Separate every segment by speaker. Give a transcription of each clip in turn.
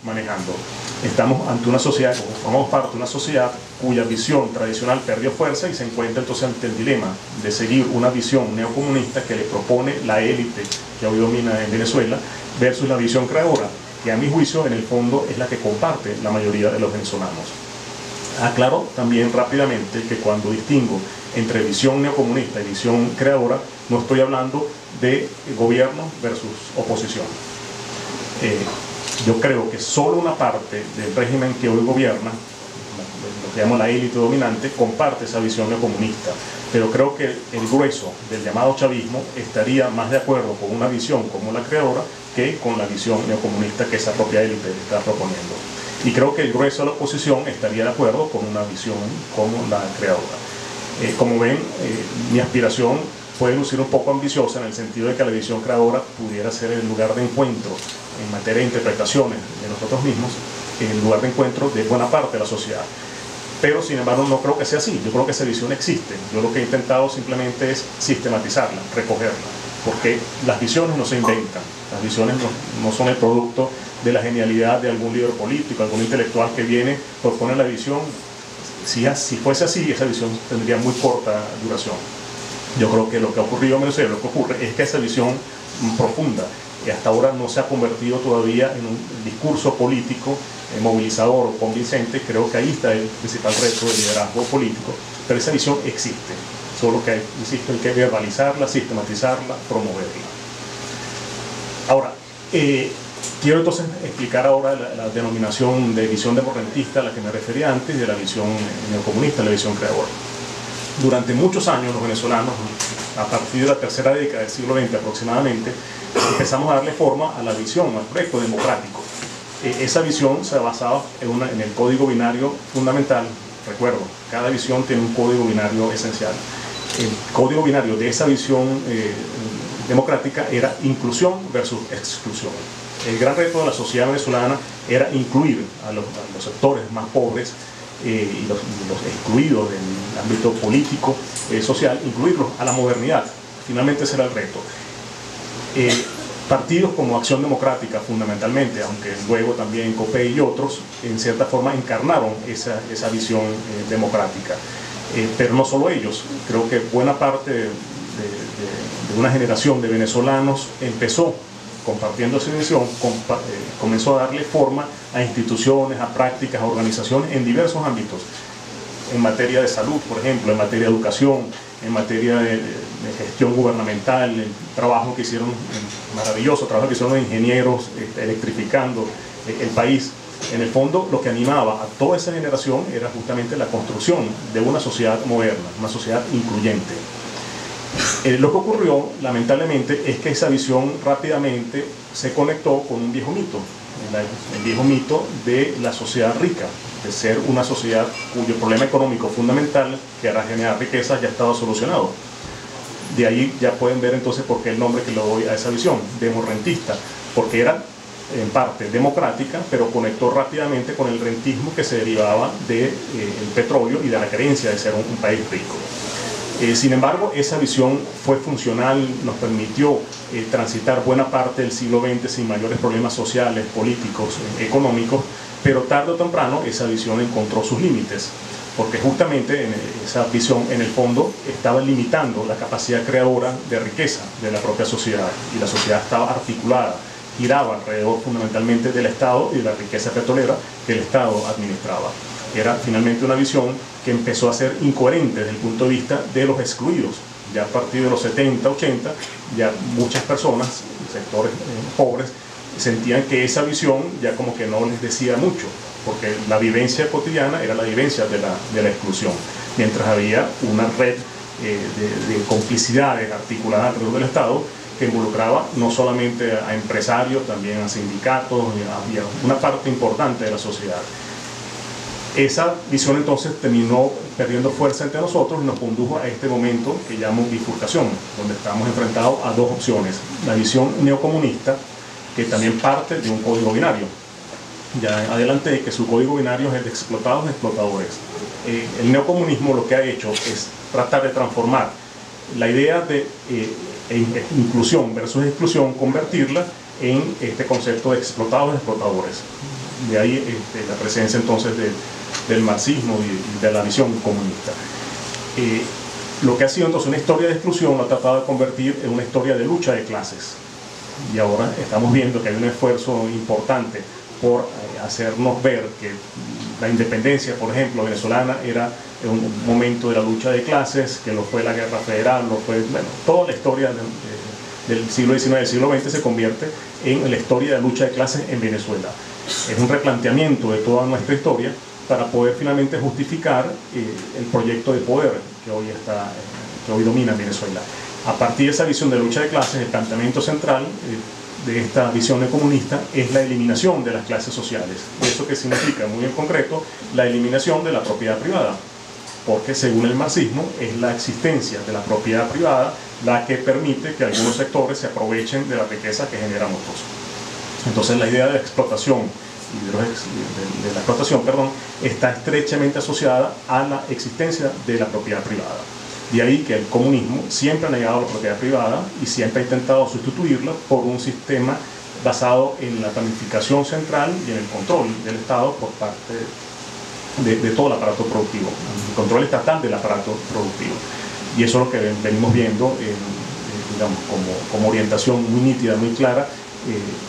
Speaker 1: manejando. Estamos ante una sociedad, formamos parte de una sociedad cuya visión tradicional perdió fuerza y se encuentra entonces ante el dilema de seguir una visión neocomunista que le propone la élite que hoy domina en Venezuela versus la visión creadora, que a mi juicio en el fondo es la que comparte la mayoría de los venezolanos. Aclaro también rápidamente que cuando distingo entre visión neocomunista y visión creadora, no estoy hablando de gobierno versus oposición. Yo creo que solo una parte del régimen que hoy gobierna, lo que llamo la élite dominante, comparte esa visión neocomunista, pero creo que el grueso del llamado chavismo estaría más de acuerdo con una visión como la creadora que con la visión neocomunista que esa propia élite está proponiendo. Y creo que el grueso de la oposición estaría de acuerdo con una visión como la creadora. Como ven, mi aspiración puede lucir un poco ambiciosa en el sentido de que la visión creadora pudiera ser el lugar de encuentro en materia de interpretaciones de nosotros mismos, el lugar de encuentro de buena parte de la sociedad. Pero sin embargo no creo que sea así, yo creo que esa visión existe. Yo lo que he intentado simplemente es sistematizarla, recogerla, porque las visiones no se inventan, las visiones no son el producto de la genialidad de algún líder político, algún intelectual que viene, propone la visión. Si fuese así, esa visión tendría muy corta duración. Yo creo que lo que ha ocurrido en Venezuela, lo que ocurre es que esa visión profunda, que hasta ahora no se ha convertido todavía en un discurso político movilizador o convincente, creo que ahí está el principal reto del liderazgo político, pero esa visión existe, solo que, insisto, hay que verbalizarla, sistematizarla, promoverla. Ahora, quiero entonces explicar ahora la denominación de visión demorrentista a la que me refería antes, de la visión neocomunista, la visión creadora. Durante muchos años los venezolanos, a partir de la tercera década del siglo XX aproximadamente, empezamos a darle forma a la visión, al proyecto democrático. Esa visión se basaba en el código binario fundamental. Recuerdo, cada visión tiene un código binario esencial. El código binario de esa visión democrática era inclusión versus exclusión. El gran reto de la sociedad venezolana era incluir a los sectores más pobres y los excluidos del ámbito político, social, incluirlos a la modernidad. Finalmente ese era el reto. Partidos como Acción Democrática fundamentalmente, aunque luego también COPEI y otros, en cierta forma encarnaron esa visión democrática. Pero no solo ellos, creo que buena parte de una generación de venezolanos empezó compartiendo esa visión, comenzó a darle forma a instituciones, a prácticas, a organizaciones en diversos ámbitos, en materia de salud, por ejemplo, en materia de educación, en materia de gestión gubernamental, el trabajo que hicieron, maravilloso trabajo que hicieron los ingenieros electrificando el país. En el fondo, lo que animaba a toda esa generación era justamente la construcción de una sociedad moderna, una sociedad incluyente. Lo que ocurrió, lamentablemente, es que esa visión rápidamente se conectó con un viejo mito, el viejo mito de la sociedad rica, de ser una sociedad cuyo problema económico fundamental, que era generar riqueza, ya estaba solucionado. De ahí ya pueden ver entonces por qué el nombre que le doy a esa visión, demorrentista, porque era en parte democrática, pero conectó rápidamente con el rentismo que se derivaba del petróleo y de la creencia de ser un país rico. Sin embargo, esa visión fue funcional, nos permitió transitar buena parte del siglo XX sin mayores problemas sociales, políticos, económicos, pero tarde o temprano esa visión encontró sus límites, porque justamente esa visión en el fondo estaba limitando la capacidad creadora de riqueza de la propia sociedad, y la sociedad estaba articulada, giraba alrededor fundamentalmente del Estado y de la riqueza petrolera que el Estado administraba. Era finalmente una visión que empezó a ser incoherente desde el punto de vista de los excluidos. Ya a partir de los 70, 80, ya muchas personas, sectores pobres, sentían que esa visión ya como que no les decía mucho, porque la vivencia cotidiana era la vivencia de la exclusión, mientras había una red de complicidades articuladas alrededor del Estado que involucraba no solamente a empresarios, también a sindicatos y a una parte importante de la sociedad. Esa visión entonces terminó perdiendo fuerza entre nosotros y nos condujo a este momento que llamo bifurcación, donde estamos enfrentados a dos opciones: la visión neocomunista, que también parte de un código binario. Ya adelanté que su código binario es el de explotados y explotadores. El neocomunismo lo que ha hecho es tratar de transformar la idea de inclusión versus exclusión, convertirla en este concepto de explotados y explotadores. De ahí la presencia entonces del marxismo y de la visión comunista. Lo que ha sido entonces una historia de exclusión lo ha tratado de convertir en una historia de lucha de clases. Y ahora estamos viendo que hay un esfuerzo importante por hacernos ver que la independencia, por ejemplo, venezolana era un momento de la lucha de clases, que lo fue la Guerra Federal, lo fue, bueno, toda la historia del siglo XIX y del siglo XX se convierte en la historia de la lucha de clases en Venezuela. Es un replanteamiento de toda nuestra historia para poder finalmente justificar el proyecto de poder que hoy domina en Venezuela. A partir de esa visión de lucha de clases, el planteamiento central de esta visión neocomunista es la eliminación de las clases sociales. ¿Eso qué significa? Muy en concreto, la eliminación de la propiedad privada, porque según el marxismo es la existencia de la propiedad privada la que permite que algunos sectores se aprovechen de la riqueza que generan otros. Entonces la idea de la explotación está estrechamente asociada a la existencia de la propiedad privada. De ahí que el comunismo siempre ha negado la propiedad privada y siempre ha intentado sustituirla por un sistema basado en la planificación central y en el control del Estado por parte de todo el aparato productivo, el control estatal del aparato productivo. Y eso es lo que venimos viendo digamos, como orientación muy nítida, muy clara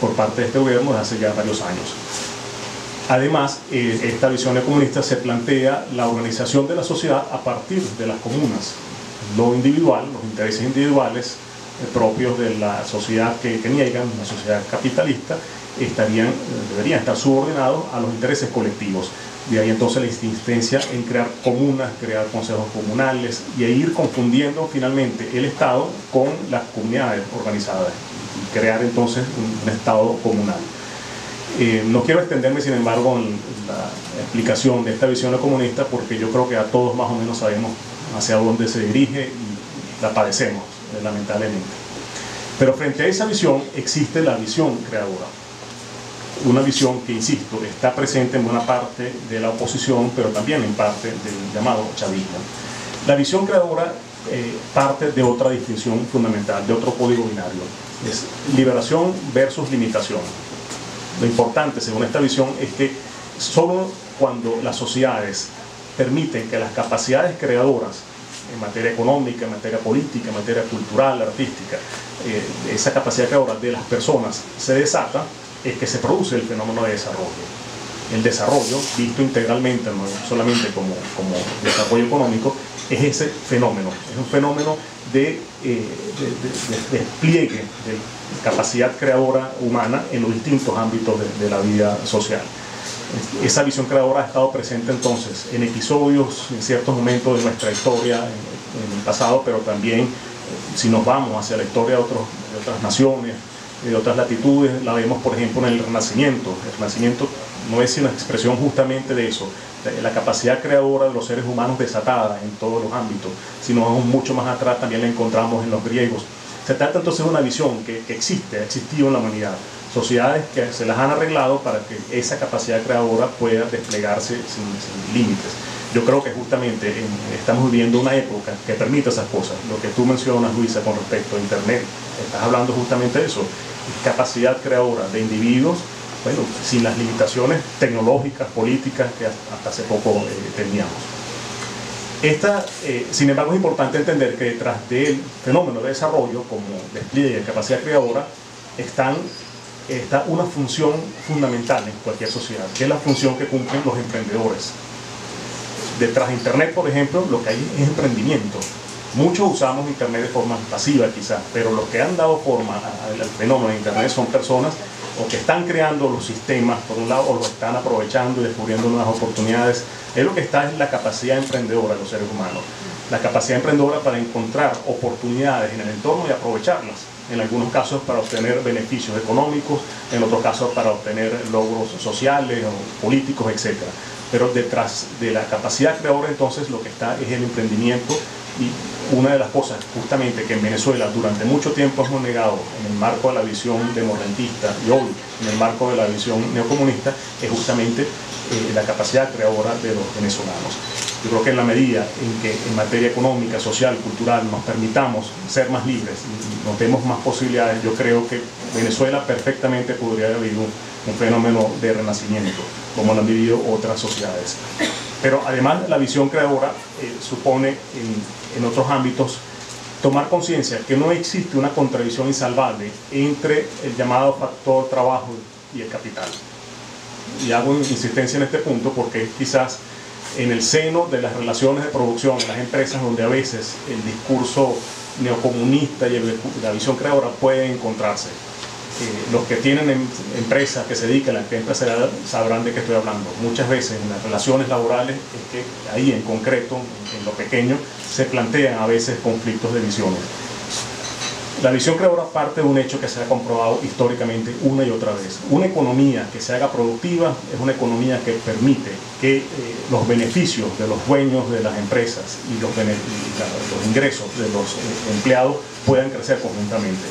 Speaker 1: por parte de este gobierno desde hace ya varios años. Además, esta visión neocomunista se plantea la organización de la sociedad a partir de las comunas, lo individual, los intereses individuales propios de la sociedad que niegan, una sociedad capitalista, deberían estar subordinados a los intereses colectivos. De ahí entonces la insistencia en crear comunas, crear consejos comunales y ir confundiendo finalmente el Estado con las comunidades organizadas y crear entonces un Estado comunal. No quiero extenderme, sin embargo, en la explicación de esta visión comunista porque yo creo que a todos más o menos sabemos hacia dónde se dirige y la padecemos, lamentablemente. Pero frente a esa visión existe la visión creadora. Una visión que, insisto, está presente en buena parte de la oposición, pero también en parte del llamado chavismo. La visión creadora parte de otra distinción fundamental, de otro código binario. Es liberación versus limitación. Lo importante, según esta visión, es que solo cuando las sociedades permiten que las capacidades creadoras en materia económica, en materia política, en materia cultural, artística, esa capacidad creadora de las personas se desata, es que se produce el fenómeno de desarrollo. El desarrollo, visto integralmente, no solamente como desarrollo económico, es ese fenómeno. Es un fenómeno de despliegue de capacidad creadora humana en los distintos ámbitos de la vida social. Esa visión creadora ha estado presente entonces en episodios, en ciertos momentos de nuestra historia, en el pasado, pero también si nos vamos hacia la historia de otras naciones, de otras latitudes, la vemos por ejemplo en el Renacimiento. El Renacimiento no es una expresión justamente de eso, la capacidad creadora de los seres humanos desatada en todos los ámbitos, sino mucho más atrás también la encontramos en los griegos. Se trata entonces de una visión que ha existido en la humanidad, sociedades que se las han arreglado para que esa capacidad creadora pueda desplegarse sin límites. Yo creo que justamente estamos viviendo una época que permite esas cosas. Lo que tú mencionas, Luisa, con respecto a Internet, estás hablando justamente de eso, capacidad creadora de individuos, bueno, sin las limitaciones tecnológicas, políticas que hasta hace poco teníamos. Sin embargo, es importante entender que detrás del fenómeno de desarrollo, como despliegue de capacidad creadora, está una función fundamental en cualquier sociedad, que es la función que cumplen los emprendedores. Detrás de Internet, por ejemplo, lo que hay es emprendimiento. Muchos usamos Internet de forma pasiva quizás, pero los que han dado forma al fenómeno de Internet son personas o que están creando los sistemas, por un lado, o lo están aprovechando y descubriendo nuevas oportunidades. Es lo que está en la capacidad emprendedora de los seres humanos. La capacidad emprendedora para encontrar oportunidades en el entorno y aprovecharlas. En algunos casos para obtener beneficios económicos, en otros casos para obtener logros sociales o políticos, etc. Pero detrás de la capacidad creadora entonces lo que está es el emprendimiento. Y una de las cosas justamente que en Venezuela durante mucho tiempo hemos negado en el marco de la visión democratista y hoy en el marco de la visión neocomunista es justamente la capacidad creadora de los venezolanos. Yo creo que en la medida en que en materia económica, social, cultural nos permitamos ser más libres y nos demos más posibilidades, yo creo que Venezuela perfectamente podría haber vivido un fenómeno de renacimiento, como lo han vivido otras sociedades. Pero además la visión creadora supone en otros ámbitos tomar conciencia que no existe una contradicción insalvable entre el llamado factor trabajo y el capital. Y hago insistencia en este punto porque quizás en el seno de las relaciones de producción en las empresas donde a veces el discurso neocomunista y la visión creadora pueden encontrarse. Los que tienen empresas que se dedican a la actividad empresarial sabrán de qué estoy hablando. Muchas veces en las relaciones laborales es que ahí en concreto, en lo pequeño, se plantean a veces conflictos de visiones. La visión creadora parte de un hecho que se ha comprobado históricamente una y otra vez. Una economía que se haga productiva es una economía que permite que los beneficios de los dueños de las empresas y los ingresos de los empleados puedan crecer conjuntamente.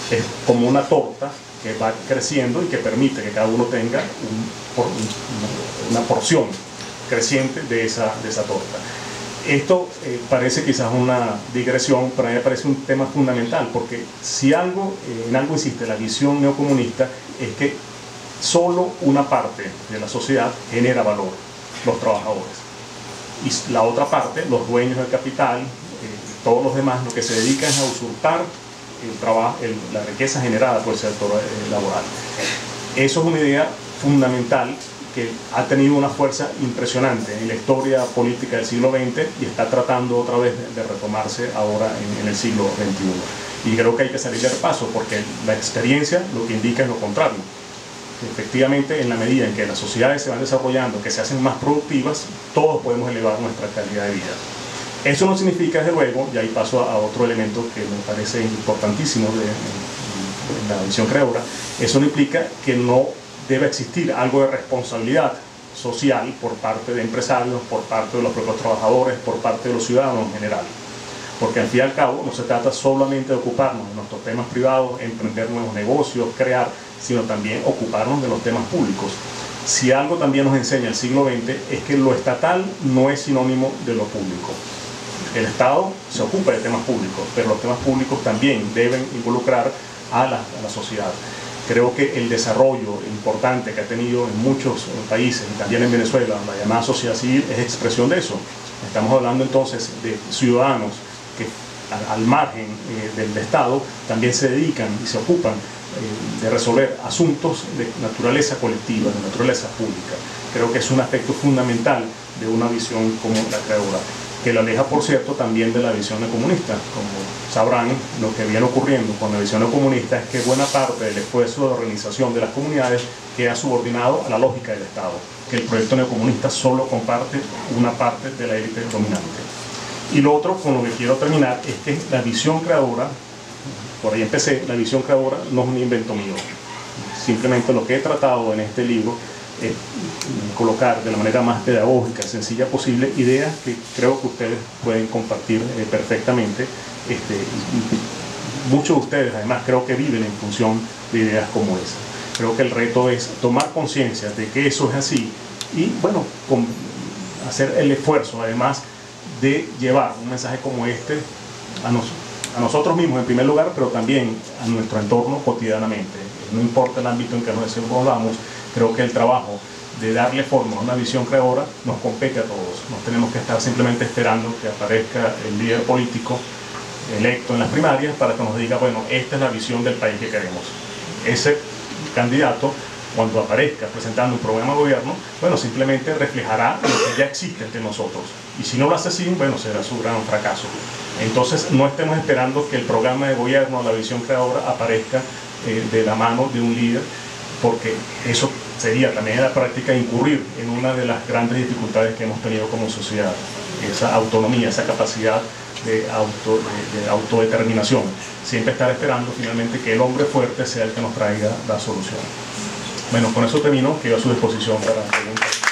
Speaker 1: Es como una torta que va creciendo y que permite que cada uno tenga una porción creciente de esa torta. Esto parece quizás una digresión, pero a mí me parece un tema fundamental, porque si en algo insiste la visión neocomunista, es que solo una parte de la sociedad genera valor, los trabajadores. Y la otra parte, los dueños del capital, todos los demás, lo que se dedican es a usurpar la riqueza generada por el sector laboral. Eso es una idea fundamental que ha tenido una fuerza impresionante en la historia política del siglo XX y está tratando otra vez de retomarse ahora en el siglo XXI. Y creo que hay que salir del paso porque la experiencia lo que indica es lo contrario. Efectivamente, en la medida en que las sociedades se van desarrollando, que se hacen más productivas, todos podemos elevar nuestra calidad de vida. Eso no significa, desde luego, y ahí paso a otro elemento que me parece importantísimo en la visión creadora, eso no implica que no debe existir algo de responsabilidad social por parte de empresarios, por parte de los propios trabajadores, por parte de los ciudadanos en general. Porque al fin y al cabo no se trata solamente de ocuparnos de nuestros temas privados, emprender nuevos negocios, crear, sino también ocuparnos de los temas públicos. Si algo también nos enseña el siglo XX es que lo estatal no es sinónimo de lo público. El Estado se ocupa de temas públicos, pero los temas públicos también deben involucrar a la sociedad. Creo que el desarrollo importante que ha tenido en muchos países, y también en Venezuela, la llamada sociedad civil, es expresión de eso. Estamos hablando entonces de ciudadanos que al margen del Estado también se dedican y se ocupan de resolver asuntos de naturaleza colectiva, de naturaleza pública. Creo que es un aspecto fundamental de una visión como la creadora, que la aleja, por cierto, también de la visión neocomunista. Como sabrán, lo que viene ocurriendo con la visión neocomunista es que buena parte del esfuerzo de organización de las comunidades queda subordinado a la lógica del Estado, que el proyecto neocomunista solo comparte una parte de la élite dominante. Y lo otro con lo que quiero terminar es que la visión creadora, por ahí empecé, la visión creadora no es un invento mío. Simplemente lo que he tratado en este libro es colocar de la manera más pedagógica, sencilla posible, ideas que creo que ustedes pueden compartir perfectamente. Muchos de ustedes además creo que viven en función de ideas como esa. Creo que el reto es tomar conciencia de que eso es así y bueno, hacer el esfuerzo además de llevar un mensaje como este a nosotros mismos en primer lugar, pero también a nuestro entorno cotidianamente. No importa el ámbito en que nos desenvolvamos, creo que el trabajo de darle forma a una visión creadora nos compete a todos. No tenemos que estar simplemente esperando que aparezca el líder político electo en las primarias para que nos diga, bueno, esta es la visión del país que queremos. Ese candidato, cuando aparezca presentando un programa de gobierno, bueno, simplemente reflejará lo que ya existe entre nosotros. Y si no lo hace así, bueno, será su gran fracaso. Entonces, no estemos esperando que el programa de gobierno, la visión creadora, aparezca de la mano de un líder, porque eso sería también en la práctica incurrir en una de las grandes dificultades que hemos tenido como sociedad, esa autonomía, esa capacidad de autodeterminación. Siempre estar esperando finalmente que el hombre fuerte sea el que nos traiga la solución. Bueno, con eso termino, quedo a su disposición para preguntas.